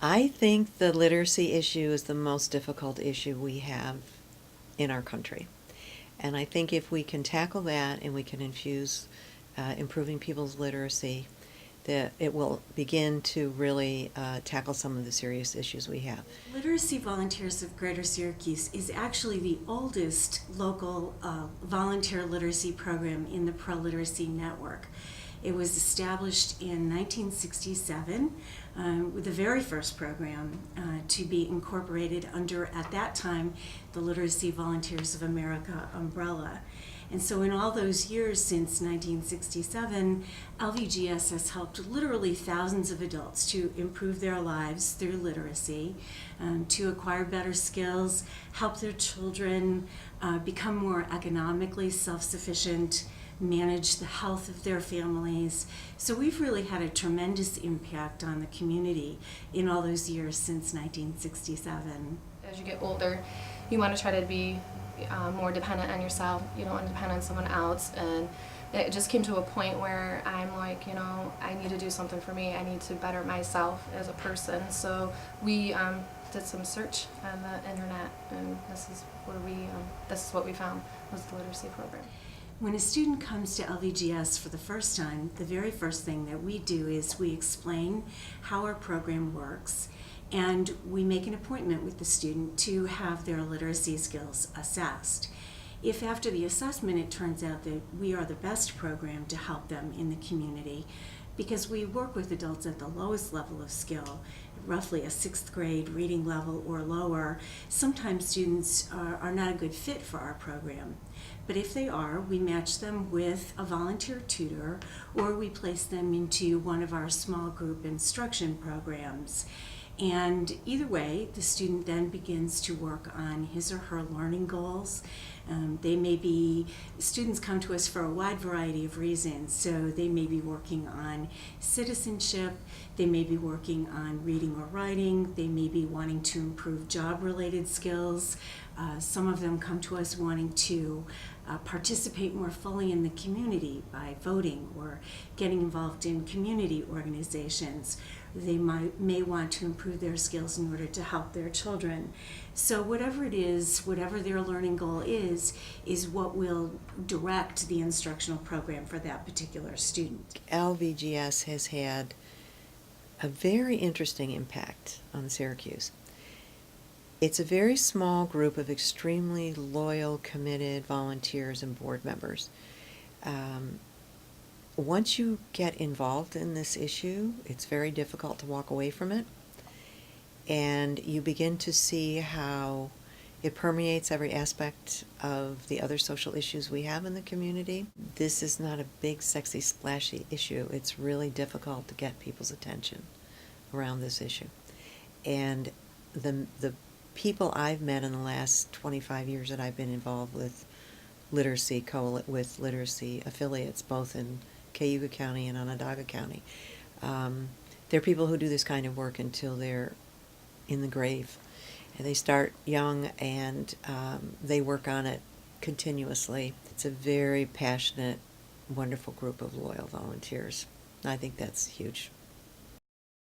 I think the literacy issue is the most difficult issue we have in our country. And I think if we can tackle that and we can infuse improving people's literacy, that it will begin to really tackle some of the serious issues we have. Literacy Volunteers of Greater Syracuse is actually the oldest local volunteer literacy program in the Pro-Literacy Network. It was established in 1967 with the very first program to be incorporated under, at that time, the Literacy Volunteers of America umbrella. And so in all those years since 1967, LVGS has helped literally thousands of adults to improve their lives through literacy, to acquire better skills, help their children become more economically self-sufficient, manage the health of their families. So we've really had a tremendous impact on the community in all those years since 1967. As you get older, you want to try to be more dependent on yourself. You don't want to depend on someone else. And it just came to a point where I'm like, I need to do something for me. I need to better myself as a person. So we did some search on the internet, and this is what we found was the literacy program. When a student comes to LVGS for the first time, the very first thing that we do is we explain how our program works, and we make an appointment with the student to have their literacy skills assessed. If after the assessment it turns out that we are the best program to help them in the community, because we work with adults at the lowest level of skill, roughly a 6th grade reading level or lower, sometimes students are not a good fit for our program. But if they are, we match them with a volunteer tutor, or we place them into one of our small group instruction programs. And either way, the student then begins to work on his or her learning goals. Students come to us for a wide variety of reasons. So they may be working on citizenship, they may be working on reading or writing, they may be wanting to improve job-related skills. Some of them come to us wanting to participate more fully in the community by voting or getting involved in community organizations. They may want to improve their skills in order to help their children. So whatever it is, whatever their learning goal is what will direct the instructional program for that particular student. LVGS has had a very interesting impact on Syracuse. It's a very small group of extremely loyal, committed volunteers and board members. Once you get involved in this issue, it's very difficult to walk away from it. And you begin to see how it permeates every aspect of the other social issues we have in the community. This is not a big, sexy, splashy issue. It's really difficult to get people's attention around this issue. And the people I've met in the last 25 years that I've been involved with literacy affiliates, both in Cayuga County and Onondaga County, they're people who do this kind of work until they're in the grave. And they start young and they work on it continuously. It's a very passionate, wonderful group of loyal volunteers. I think that's huge.